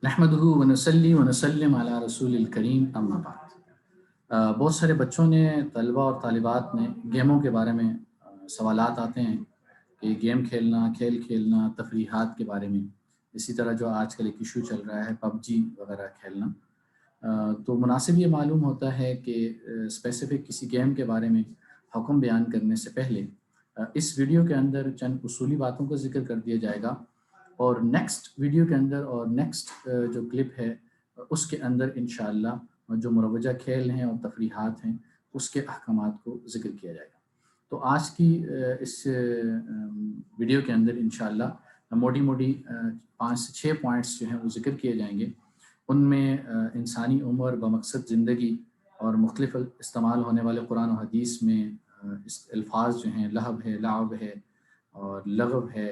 نحمدہ ونصلی ونسلم علی رسول الکریم اما بعد۔ بہت سارے بچوں نے، طلبہ اور طالبات نے گیموں کے بارے میں سوالات آتے ہیں کہ گیم کھیلنا، کھیل کھیلنا، تفریحات کے بارے میں، اسی طرح جو آج کل ایک ایشو چل رہا ہے پب جی وغیرہ کھیلنا، تو مناسب یہ معلوم ہوتا ہے کہ اسپیسیفک کسی گیم کے بارے میں حکم بیان کرنے سے پہلے اس ویڈیو کے اندر چند اصولی باتوں کا ذکر کر دیا جائے گا، اور نیکسٹ ویڈیو کے اندر اور نیکسٹ جو کلپ ہے اس کے اندر انشاءاللہ جو مروجہ کھیل ہیں اور تفریحات ہیں اس کے احکامات کو ذکر کیا جائے گا۔ تو آج کی اس ویڈیو کے اندر انشاءاللہ موٹی 5 سے 6 پوائنٹس جو ہیں وہ ذکر کیے جائیں گے۔ ان میں انسانی عمر بمقصد زندگی اور مختلف استعمال ہونے والے قرآن و حدیث میں الفاظ جو ہیں لہو ہے، لعب ہے اور لغو ہے،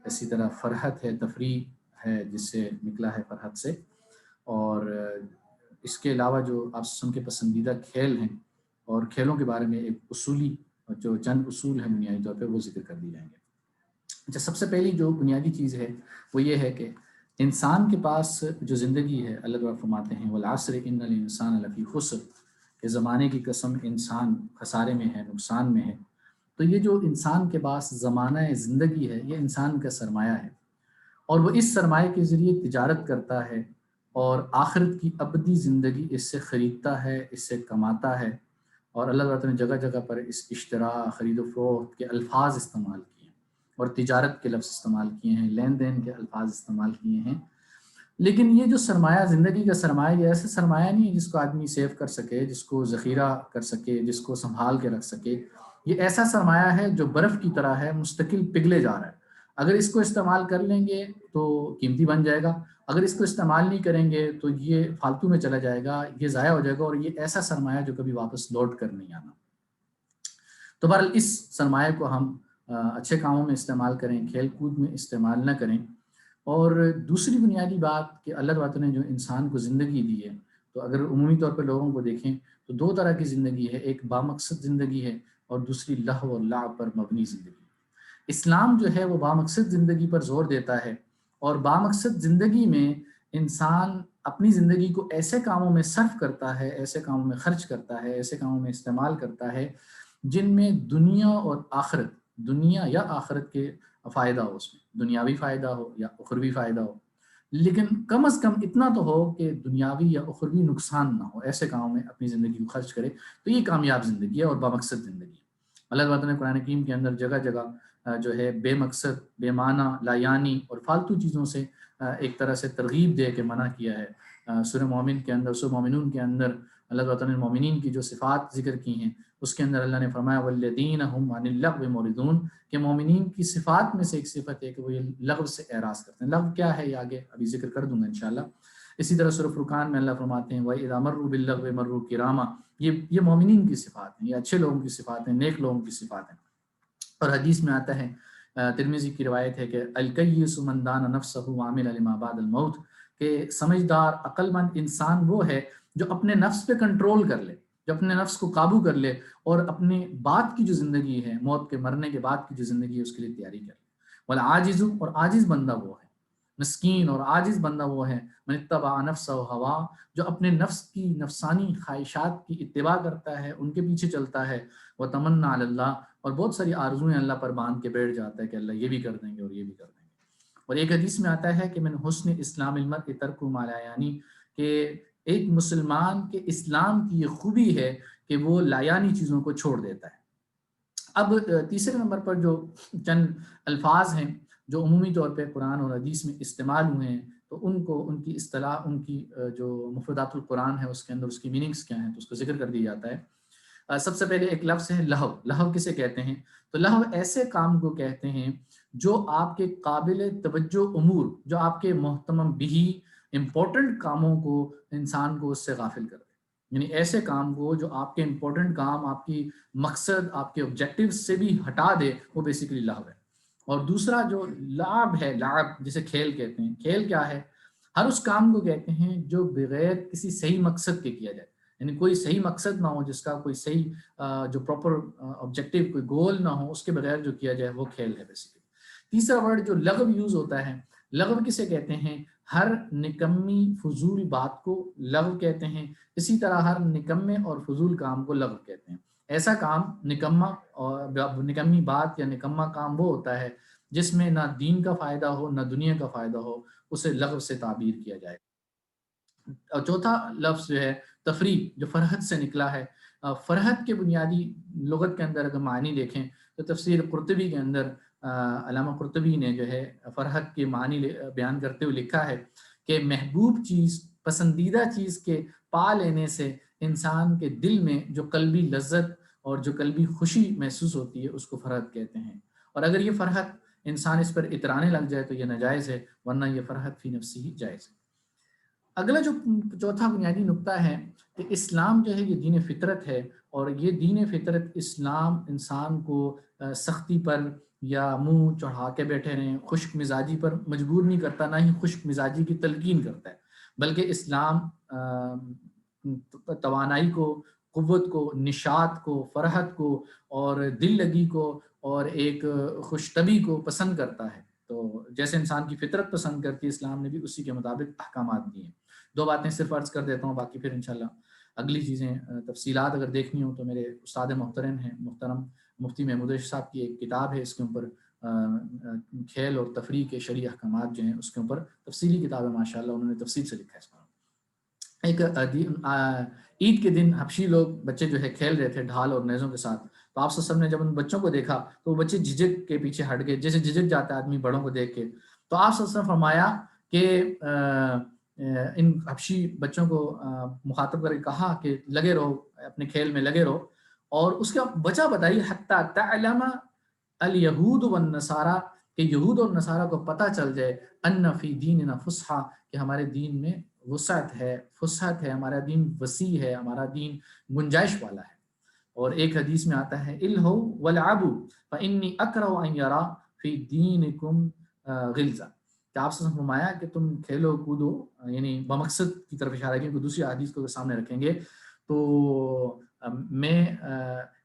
اسی طرح فرحت ہے، تفریح ہے جس سے نکلا ہے فرحت سے، اور اس کے علاوہ جو آپ سن کے پسندیدہ کھیل ہیں اور کھیلوں کے بارے میں ایک اصولی جو چند اصول ہیں بنیادی طور پہ وہ ذکر کر دی جائیں گے۔ اچھا، سب سے پہلی جو بنیادی چیز ہے وہ یہ ہے کہ انسان کے پاس جو زندگی ہے، اللہ تعالیٰ فرماتے ہیں والعصر ان الانسان لفی خسر، کہ زمانے کی قسم انسان خسارے میں ہے، نقصان میں ہے۔ تو یہ جو انسان کے پاس زمانہ زندگی ہے یہ انسان کا سرمایہ ہے، اور وہ اس سرمایہ کے ذریعے تجارت کرتا ہے اور آخرت کی ابدی زندگی اس سے خریدتا ہے، اس سے کماتا ہے۔ اور اللہ تعالیٰ نے جگہ جگہ پر اس اشترا، خرید و فروخت کے الفاظ استعمال کیے ہیں اور تجارت کے لفظ استعمال کیے ہیں، لین دین کے الفاظ استعمال کیے ہیں۔ لیکن یہ جو سرمایہ، زندگی کا سرمایہ، یہ ایسا سرمایہ نہیں ہے جس کو آدمی سیو کر سکے، جس کو ذخیرہ کر سکے، جس کو سنبھال کے رکھ سکے۔ یہ ایسا سرمایہ ہے جو برف کی طرح ہے، مستقل پگھلے جا رہا ہے۔ اگر اس کو استعمال کر لیں گے تو قیمتی بن جائے گا، اگر اس کو استعمال نہیں کریں گے تو یہ فالتو میں چلا جائے گا، یہ ضائع ہو جائے گا، اور یہ ایسا سرمایہ جو کبھی واپس لوٹ کر نہیں آنا۔ تو بہرحال اس سرمایہ کو ہم اچھے کاموں میں استعمال کریں، کھیل کود میں استعمال نہ کریں۔ اور دوسری بنیادی بات کہ اللہ تعالیٰ نے جو انسان کو زندگی دی ہے، تو اگر عمومی طور پر لوگوں کو دیکھیں تو 2 طرح کی زندگی ہے، ایک بامقصد زندگی ہے اور دوسری لہو اور لعب پر مبنی زندگی۔ اسلام جو ہے وہ بامقصد زندگی پر زور دیتا ہے، اور بامقصد زندگی میں انسان اپنی زندگی کو ایسے کاموں میں صرف کرتا ہے، ایسے کاموں میں خرچ کرتا ہے، ایسے کاموں میں استعمال کرتا ہے جن میں دنیا اور آخرت، دنیا یا آخرت کے فائدہ ہو، اس میں دنیاوی فائدہ ہو یا اخروی فائدہ ہو، لیکن کم از کم اتنا تو ہو کہ دنیاوی یا اخروی نقصان نہ ہو۔ ایسے کاموں میں اپنی زندگی کو خرچ کرے تو یہ کامیاب زندگی ہے اور بامقصد زندگی ہے۔ اللہ تعالیٰ نے قرآن کریم کے اندر جگہ جگہ جو ہے بے مقصد، بے معنی، لا یعنی اور فالتو چیزوں سے ایک طرح سے ترغیب دے کے منع کیا ہے۔ سورہ مومن کے اندر، سورہ مومنون کے اندر اللہ تعالیٰ نے مومنین کی جو صفات ذکر کی ہیں اس کے اندر اللہ نے فرمایا والذین هم عن اللغو معرضون، کہ مومنین کی صفات میں سے ایک صفت ہے کہ وہ یہ لغو سے اعراض کرتے ہیں۔ لغو کیا ہے یہ آگے ابھی ذکر کر دوں گا انشاءاللہ۔ اسی طرح سورہ فرقان میں اللہ فرماتے ہیں وَإِذَا مَرُّوا بِاللَّغْوِ مَرُّوا كِرَامًا، یہ مومنین کی صفات ہیں، یہ اچھے لوگوں کی صفات ہیں، نیک لوگوں کی صفات ہیں۔ اور حدیث میں آتا ہے، ترمذی کی روایت ہے کہ الکیس من دان نفسہ وعمل لما بعد الموت، کہ سمجھدار عقل مند انسان وہ ہے جو اپنے نفس پہ کنٹرول کر لے، جو اپنے نفس کو قابو کر لے اور اپنی بعد کی جو زندگی ہے، موت کے مرنے کے بعد کی جو زندگی ہے اس کے لیے تیاری کر لے۔ والعاجز، اور عاجز بندہ وہ ہے، مسکین اور عاجز بندہ وہ ہے من اتبع نفسہ ہوا، جو اپنے نفس کی نفسانی خواہشات کی اتباع کرتا ہے، ان کے پیچھے چلتا ہے، وتمنا علی اللہ، اور بہت ساری آرزویں اللہ پر باندھ کے بیٹھ جاتا ہے کہ اللہ یہ بھی کر دیں گے اور یہ بھی کر دیں گے۔ اور ایک حدیث میں آتا ہے کہ من حسن اسلام المرء ترک ما لا یعنی، کہ ایک مسلمان کے اسلام کی یہ خوبی ہے کہ وہ لایانی چیزوں کو چھوڑ دیتا ہے۔ اب تیسرے نمبر پر جو چند الفاظ ہیں جو عمومی طور پہ قرآن اور حدیث میں استعمال ہوئے ہیں، تو ان کی اصطلاح، ان کی جو مفردات القرآن ہے اس کے اندر اس کی میننگز کیا ہیں تو اس کو ذکر کر دیا جاتا ہے۔ سب سے پہلے ایک لفظ ہے لہو۔ لہو کسے کہتے ہیں؟ تو لہو ایسے کام کو کہتے ہیں جو آپ کے قابل توجہ امور، جو آپ کے محتمم بھی امپورٹنٹ کاموں کو انسان کو اس سے غافل کر دے، یعنی ایسے کام کو جو آپ کے امپورٹنٹ کام، آپ کی مقصد، آپ کے آبجیکٹیو سے بھی ہٹا دے، وہ بیسیکلی لہو ہے۔ اور دوسرا جو لعب ہے، لعب جسے کھیل کہتے ہیں، کھیل کیا ہے؟ ہر اس کام کو کہتے ہیں جو بغیر کسی صحیح مقصد کے کیا جائے، یعنی کوئی صحیح مقصد نہ ہو، جس کا کوئی صحیح جو پراپر آبجیکٹیو، کوئی گول نہ ہو، اس کے بغیر جو کیا جائے وہ کھیل ہے بیسیکلی۔ تیسرا ورڈ جو لغو یوز ہوتا ہے، لغو کسے کہتے ہیں؟ ہر نکمی فضول بات کو لغو کہتے ہیں، اسی طرح ہر نکمے اور فضول کام کو لغو کہتے ہیں۔ ایسا کام نکما اور نکمی بات یا نکما کام وہ ہوتا ہے جس میں نہ دین کا فائدہ ہو نہ دنیا کا فائدہ ہو، اسے لغو سے تعبیر کیا جائے۔ اور چوتھا لفظ جو ہے تفریح، جو فرحت سے نکلا ہے۔ فرحت کے بنیادی لغت کے اندر اگر معنی دیکھیں تو تفسیر قرطبی کے اندر علامہ قرطبی نے جو ہے فرحت کے معنی بیان کرتے ہوئے لکھا ہے کہ محبوب چیز، پسندیدہ چیز کے پا لینے سے انسان کے دل میں جو قلبی لذت اور جو قلبی خوشی محسوس ہوتی ہے اس کو فرحت کہتے ہیں، اور اگر یہ فرحت انسان اس پر اترانے لگ جائے تو یہ ناجائز ہے، ورنہ یہ فرحت فی نفسی ہی جائز ہے۔ اگلا جو چوتھا بنیادی نقطہ ہے کہ اسلام جو ہے یہ دین فطرت ہے، اور یہ دین فطرت اسلام انسان کو سختی پر یا منہ چڑھا کے بیٹھے رہیں، خشک مزاجی پر مجبور نہیں کرتا، نہ ہی خشک مزاجی کی تلقین کرتا ہے، بلکہ اسلام توانائی کو، قوت کو، نشاط کو، فرحت کو اور دل لگی کو اور ایک خوش طبی کو پسند کرتا ہے۔ تو جیسے انسان کی فطرت پسند کرتی ہے، اسلام نے بھی اسی کے مطابق احکامات دیے ہیں۔ دو باتیں صرف عرض کر دیتا ہوں، باقی پھر انشاءاللہ اگلی چیزیں تفصیلات اگر دیکھنی ہوں تو میرے استاد محترم مفتی محمود عیسیٰ صاحب کی ایک کتاب ہے، اس کے اوپر کھیل اور تفریح کے شرعی احکامات جو ہیں اس کے اوپر تفصیلی کتاب ہے، ماشاءاللہ انہوں نے تفصیل سے لکھا ہے اس پر۔ ایک عید کے دن حبشی لوگ بچے جو ہے کھیل رہے تھے ڈھال اور نیزوں کے ساتھ، تو آپ صلی اللہ علیہ وسلم نے جب ان بچوں کو دیکھا تو وہ بچے جھجک کے پیچھے ہٹ گئے، جیسے جھجک جاتا ہے آدمی بڑوں کو دیکھ کے۔ تو آپ صلی اللہ علیہ وسلم فرمایا کہ ان حبشی بچوں کو مخاطب کر کے کہا کہ لگے رہو، اپنے کھیل میں لگے رہو، اور اس کا وجہ بتائی حتی تعلم الیہود والنصارى، کہ یہود اور نصارہ کو پتہ چل جائے ان فی دیننا فصحى، کہ ہمارے دین میں وسعت ہے، فصحت ہے، ہمارا دین وسیع ہے، ہمارا دین گنجائش والا ہے۔ اور ایک حدیث میں آتا ہے الہو ولعبوا فانی اکرہ ان یرا فی دینکم غلظہ، کہ آپ سے فرمایا کہ تم کھیلو کودو، یعنی بمقصد کی طرف اشارہ کیا، دوسری حدیث کو سامنے رکھیں گے تو میں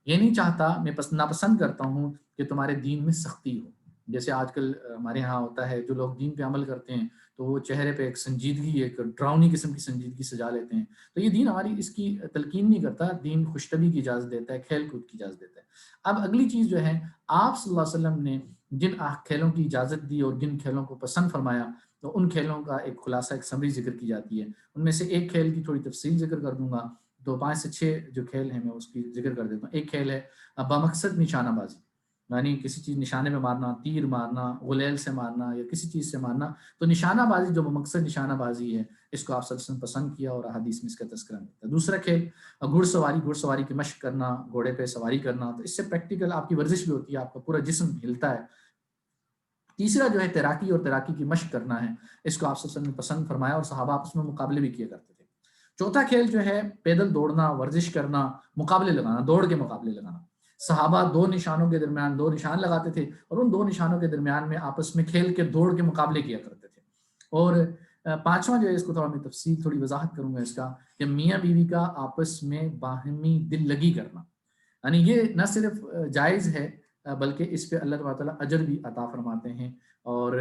یہ نہیں چاہتا، میں ناپسند کرتا ہوں کہ تمہارے دین میں سختی ہو۔ جیسے آج کل ہمارے ہاں ہوتا ہے، جو لوگ دین پہ عمل کرتے ہیں تو وہ چہرے پہ ایک سنجیدگی، ایک ڈراؤنی قسم کی سنجیدگی سجا لیتے ہیں، تو یہ دین ہماری اس کی تلقین نہیں کرتا، دین خوشطبی کی اجازت دیتا ہے، کھیل کود کی اجازت دیتا ہے۔ اب اگلی چیز جو ہے، آپ صلی اللہ علیہ وسلم نے جن کھیلوں کی اجازت دی اور جن کھیلوں کو پسند فرمایا، تو ان کھیلوں کا ایک خلاصہ، ایک سمری ذکر کی جاتی ہے۔ ان میں سے ایک کھیل کی تھوڑی تفصیل ذکر کر دوں گا، تو 5 سے 6 جو کھیل ہیں میں اس کی ذکر کر دیتا ہوں۔ ایک کھیل ہے بمقصد نشانہ بازی، یعنی کسی چیز نشانے میں مارنا، تیر مارنا، غلیل سے مارنا یا کسی چیز سے مارنا، تو نشانہ بازی جو مقصد نشانہ بازی ہے، اس کو آپ صلی اللہ علیہ وسلم پسند کیا اور احادیث میں اس کا تذکرہ ملتا ہے۔ دوسرا کھیل گھڑ سواری کی مشق کرنا، گھوڑے پہ سواری کرنا، تو اس سے پریکٹیکل آپ کی ورزش بھی ہوتی ہے، آپ کا پورا جسم ہلتا ہے۔ تیسرا جو ہے تیراکی، اور تیراکی کی مشق کرنا ہے، اس کو آپ صلی اللہ علیہ وسلم نے پسند فرمایا اور صحابہ آپس میں مقابلے بھی کیا کرتے تھے۔ چوتھا کھیل جو ہے پیدل دوڑنا، ورزش کرنا، مقابلے لگانا، دوڑ کے مقابلے لگانا۔ صحابہ 2 نشانوں کے درمیان 2 نشان لگاتے تھے، اور ان 2 نشانوں کے درمیان میں آپس میں کھیل کے دوڑ کے مقابلے کیا کرتے تھے۔ اور پانچواں جو ہے، اس کو تھوڑا میں تفصیل تھوڑی وضاحت کروں گا اس کا، کہ میاں بیوی کا آپس میں باہمی دل لگی کرنا، یعنی یہ نہ صرف جائز ہے بلکہ اس پہ اللہ تعالیٰ اجر بھی عطا فرماتے ہیں۔ اور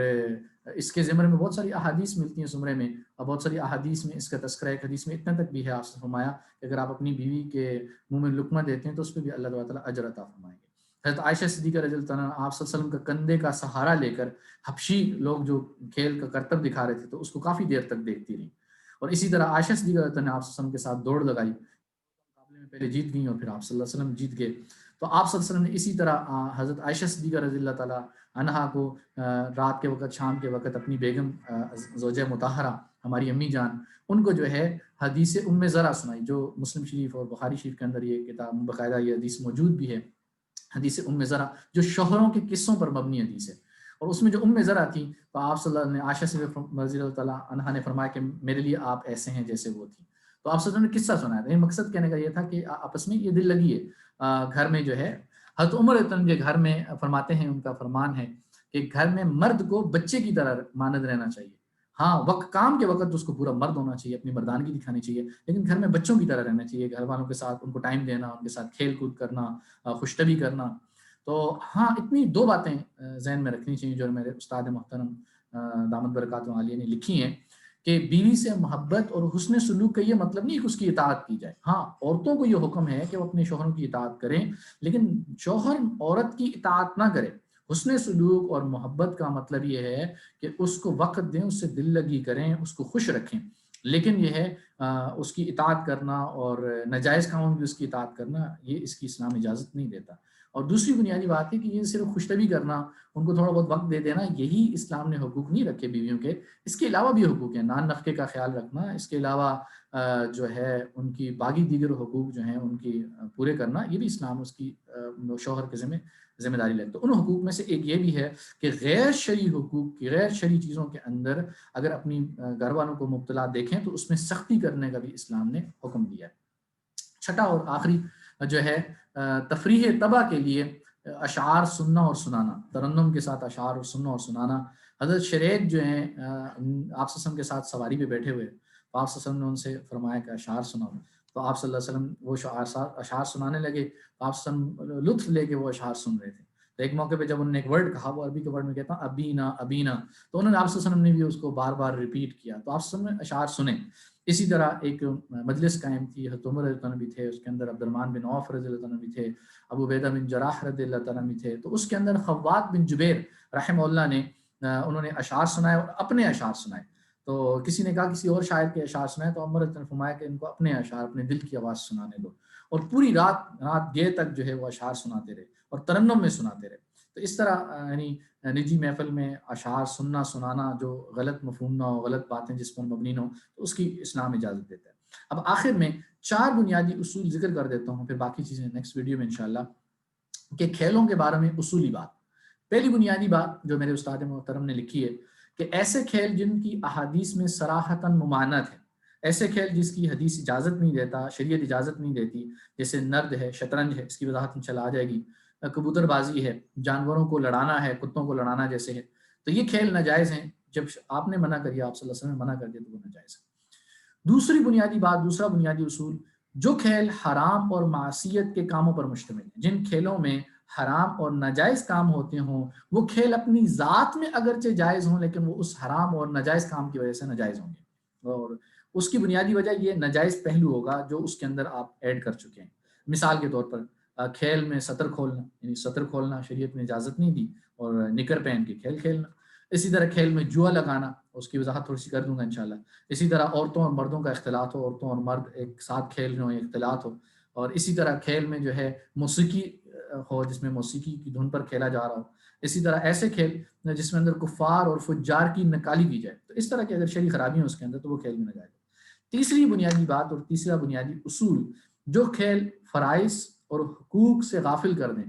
اس کے ضمن میں بہت ساری احادیث ملتی ہیں زمرے میں، اور بہت ساری احادیث میں اس کا تذکرہ، ایک حدیث میں اتنا تک بھی ہے، آپ سے فرمایا کہ اگر آپ اپنی بیوی کے منہ میں لقمہ دیتے ہیں تو اس پہ بھی اللہ تعالیٰ اجر عطا فرمائیں گے۔ حضرت عائشہ صدیقہ رضی اللہ عنہا آپ صلی اللہ علیہ وسلم کا کندھے کا سہارا لے کر حبشی لوگ جو کھیل کا کرتب دکھا رہے تھے تو اس کو کافی دیر تک دیکھتی رہیں، اور اسی طرح عائشہ صدیقہ رضی اللہ عنہا آپ صلی اللہ علیہ وسلم کے ساتھ دوڑ لگائی، مقابلے میں پہلے جیت گئیں اور پھر آپ صلی اللہ علیہ وسلم جیت گئے۔ تو آپ صلی اللہ علیہ وسلم نے اسی طرح حضرت عائشہ صدیقہ رضی اللہ تعالیٰ عنہا کو رات کے وقت، شام کے وقت اپنی بیگم زوجہ مطہرہ ہماری امی جان، ان کو جو ہے حدیث ذرا سنائی، جو مسلم شریف اور بخاری شریف کے اندر یہ کتاب باقاعدہ یہ حدیث موجود بھی ہے، حدیث ذرا، جو شوہروں کے قصوں پر مبنی حدیث ہے۔ اور اس میں جو ذرا تھی تو آپ صلی اللہ علیہ وسلم نے عائشہ صدیقہ رضی اللہ تعالیٰ عنہا نے فرمایا کہ میرے لیے آپ ایسے ہیں جیسے وہ تھی۔ تو آپ صلی اللہ علیہ وسلم نے قصہ سنایا تھا، یہ مقصد کہنے کا یہ تھا کہ آپس میں یہ دل لگی ہے گھر میں جو ہے۔ حضرت عمر رضی اللہ عنہ کے گھر میں فرماتے ہیں، ان کا فرمان ہے کہ گھر میں مرد کو بچے کی طرح مانند رہنا چاہیے، ہاں وقت کام کے وقت اس کو پورا مرد ہونا چاہیے، اپنی مردانگی دکھانی چاہیے، لیکن گھر میں بچوں کی طرح رہنا چاہیے، گھر والوں کے ساتھ ان کو ٹائم دینا، ان کے ساتھ کھیل کود کرنا، خوشطبی کرنا۔ تو ہاں اتنی 2 باتیں ذہن میں رکھنی چاہیے جو میرے استاد محترم دامت برکاتہ عالیہ نے لکھی ہیں۔ کہ بیوی سے محبت اور حسن سلوک کا یہ مطلب نہیں کہ اس کی اطاعت کی جائے. ہاں عورتوں کو یہ حکم ہے کہ وہ اپنے شوہروں کی اطاعت کریں، لیکن شوہر عورت کی اطاعت نہ کرے. حسن سلوک اور محبت کا مطلب یہ ہے کہ اس کو وقت دیں، اس سے دل لگی کریں، اس کو خوش رکھیں. لیکن یہ ہے اس کی اطاعت کرنا اور ناجائز کاموں میں بھی اس کی اطاعت کرنا، یہ اس کی اسلام اجازت نہیں دیتا. اور دوسری بنیادی بات ہے کہ یہ صرف خوش طبی کرنا، ان کو تھوڑا بہت وقت دے دینا، یہی اسلام نے حقوق نہیں رکھے بیویوں کے. اس کے علاوہ بھی حقوق ہیں، نان نفقے کا خیال رکھنا، اس کے علاوہ جو ہے ان کی باقی دیگر حقوق جو ہیں ان کی پورے کرنا، یہ بھی اسلام اس کی شوہر کے ذمہ داری لیتا. تو ان حقوق میں سے ایک یہ بھی ہے کہ غیر شرعی حقوق کی، غیر شرعی چیزوں کے اندر اگر اپنی گھر والوں کو مبتلا دیکھیں تو اس میں سختی کرنے کا بھی اسلام نے حکم دیا ہے. چھٹا اور آخری جو ہے تفریح طبع کے لیے اشعار سننا اور سنانا، ترنم کے ساتھ اشعار اور سننا اور سنانا. حضرت شریک جو ہیں آپ صلی اللہ علیہ وسلم کے ساتھ سواری پہ بیٹھے ہوئے، تو آپ صلی اللہ علیہ وسلم نے ان سے فرمایا کہ اشعار سناؤ. تو آپ صلی اللہ علیہ وسلم وہ اشعار سنانے لگے، تو آپ صلی اللہ علیہ وسلم لطف لے کے وہ اشعار سن رہے تھے. تو ایک موقع پہ جب انہوں نے ایک ورڈ کہا، وہ عربی کے ورڈ میں کہتا ہوں ابینا ابینا، تو انہوں نے آپ صلی اللہ علیہ وسلم نے بھی اس کو بار بار ریپیٹ کیا، تو آپ صلی اللہ علیہ وسلم نے اشعار سنے. اسی طرح ایک مجلس قائم تھی، حضرت عمر رضی اللہ عنہ بھی تھے، اس کے اندر عبد الرحمن بن عوف رضی اللہ عنہ بھی تھے، ابو عبیدہ بن جراح رضی اللہ عنہ بھی تھے. تو اس کے اندر خوات بن جبیر رحمہ اللہ نے انہوں نے اشعار سنائے اور اپنے اشعار سنائے. تو کسی نے کہا کسی اور شاعر کے اشعار سنائے، تو عمر رضی اللہ عنہ نے فرمایا کہ ان کو اپنے اشعار، اپنے دل کی آواز سنانے دو. اور پوری رات گئے تک جو ہے وہ اشعار سناتے رہے اور ترنم میں سناتے رہے. تو اس طرح یعنی نجی محفل میں اشعار سننا سنانا جو غلط مفہوم نہ ہو، غلط باتیں جس پر مبنی نہ ہو، تو اس کی اسلام اجازت دیتا ہے. اب آخر میں 4 بنیادی اصول ذکر کر دیتا ہوں، پھر باقی چیزیں نیکسٹ ویڈیو میں انشاءاللہ. کہ کھیلوں کے بارے میں اصولی بات، پہلی بنیادی بات جو میرے استاد محترم نے لکھی ہے کہ ایسے کھیل جن کی احادیث میں صراحتاً ممانعت ہے، ایسے کھیل جس کی حدیث اجازت نہیں دیتا، شریعت اجازت نہیں دیتی، جیسے نرد ہے، شطرنج ہے، اس کی وضاحت انشاءاللہ آ جائے گی، کبوتر بازی ہے، جانوروں کو لڑانا ہے، کتوں کو لڑانا جیسے ہے، تو یہ کھیل ناجائز ہیں. جب آپ نے منع کر، آپ صلی اللہ علیہ وسلم نے منع کر دیا تو وہ ناجائز ہے. دوسری بنیادی بات، دوسرا بنیادی اصول، جو کھیل حرام اور معصیت کے کاموں پر مشتمل ہیں، جن کھیلوں میں حرام اور ناجائز کام ہوتے ہوں، وہ کھیل اپنی ذات میں اگرچہ جائز ہوں لیکن وہ اس حرام اور ناجائز کام کی وجہ سے ناجائز ہوں گے. اور اس کی بنیادی وجہ یہ ناجائز پہلو ہوگا جو اس کے اندر آپ ایڈ کر چکے ہیں. مثال کے طور پر کھیل میں سطر کھولنا، یعنی سطر کھولنا شریعت نے اجازت نہیں دی، اور نکر پہن کے کھیل کھیلنا. اسی طرح کھیل میں جوا لگانا، اس کی وضاحت تھوڑی سی کر دوں گا انشاءاللہ. اسی طرح عورتوں اور مردوں کا اختلاط ہو، عورتوں اور مرد ایک ساتھ کھیل رہے ہوں، اختلاط ہو. اور اسی طرح کھیل میں جو ہے موسیقی ہو، جس میں موسیقی کی دھن پر کھیلا جا رہا ہو. اسی طرح ایسے کھیل جس میں اندر کفار اور فجار کی نکالی کی جائے، تو اس طرح کی اگر شرعی خرابی ہوں اس کے اندر تو وہ کھیل میں نہ جائے. تیسری بنیادی بات اور تیسرا بنیادی اصول، جو کھیل فرائض اور حقوق سے غافل کر دیں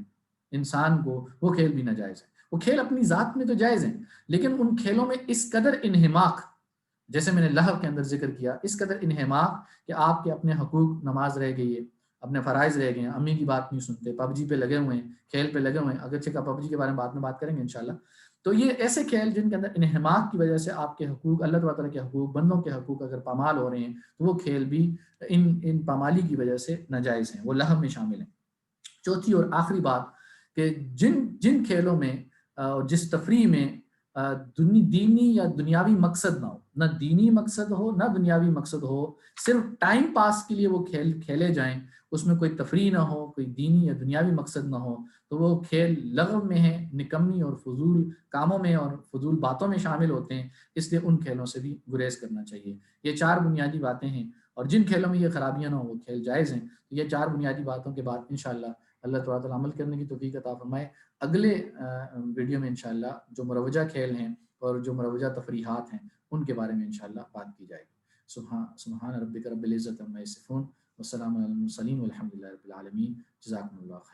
انسان کو، وہ کھیل بھی ناجائز ہیں. وہ کھیل اپنی ذات میں تو جائز ہیں، لیکن ان کھیلوں میں اس قدر انہماک، جیسے میں نے لہو کے اندر ذکر کیا، اس قدر انہماک کہ آپ کے اپنے حقوق، نماز رہ گئی ہے، اپنے فرائض رہ گئے ہیں، امی کی بات نہیں سنتے، پب جی پہ لگے ہوئے ہیں، کھیل پہ لگے ہوئے ہیں. اگرچہ کا پب جی کے بارے میں بعد میں بات کریں گے انشاءاللہ. تو یہ ایسے کھیل جن کے اندر انہماک کی وجہ سے آپ کے حقوق، اللہ تعالیٰ کے حقوق، بندوں کے حقوق اگر پامال ہو رہے ہیں، تو وہ کھیل بھی ان پامالی کی وجہ سے ناجائز ہیں، وہ لہو میں شامل ہیں. چوتھی اور آخری بات کہ جن کھیلوں میں جس تفریح میں دینی یا دنیاوی مقصد نہ ہو، نہ دینی مقصد ہو نہ دنیاوی مقصد ہو، صرف ٹائم پاس کے لیے وہ کھیل کھیلے جائیں، اس میں کوئی تفریح نہ ہو، کوئی دینی یا دنیاوی مقصد نہ ہو، تو وہ کھیل لغو میں ہیں، نکمی اور فضول کاموں میں اور فضول باتوں میں شامل ہوتے ہیں. اس لیے ان کھیلوں سے بھی گریز کرنا چاہیے. یہ 4 بنیادی باتیں ہیں، اور جن کھیلوں میں یہ خرابیاں نہ ہوں وہ کھیل جائز ہیں. یہ 4 بنیادی باتوں کے بعد انشاءاللہ اللہ تعالیٰ عمل کرنے کی توفیق عطا فرمائے. اگلے ویڈیو میں انشاءاللہ جو مروجہ کھیل ہیں اور جو مروجہ تفریحات ہیں ان کے بارے میں انشاءاللہ بات کی جائے گی. سبحان ربک رب العزت عما یصفون، والسلام علی المرسلین والحمد للہ رب العالمین. جزاکم اللہ خیر.